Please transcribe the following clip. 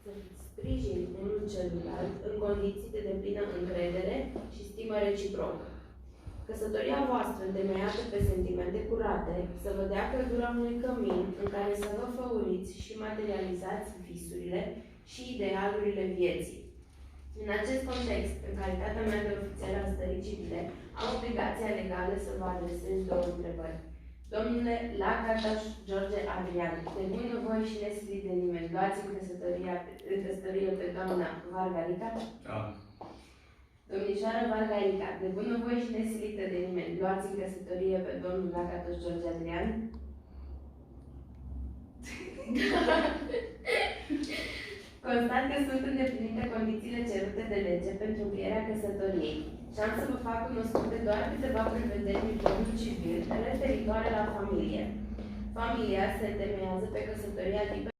să sprijini unul celuilalt în condiții de deplină încredere și stimă reciprocă. Căsătoria voastră, întemeiată pe sentimente curate, să vă dea căldura unui cămin în care să vă făuriți și materializați visurile și idealurile vieții. În acest context, în calitatea mea de ofițer al stării civile, am obligația legală să vă adresez două întrebări. Domnule Lacataș George Adrian, de bunăvoie și nescris de nimeni, luați în căsătorie pe doamna Vargarica? Da. Domnișoară Vargarica, de bunăvoie și nesilită de nimeni, luați în căsătorie pe domnul Lacataș George Adrian? Constat că sunt îndeplinite condițiile cerute de lege pentru încheierea căsătoriei și am să vă fac cunoscute doar câteva prevederi din codul civil referitoare la familie. Familia se întemeiază pe căsătoria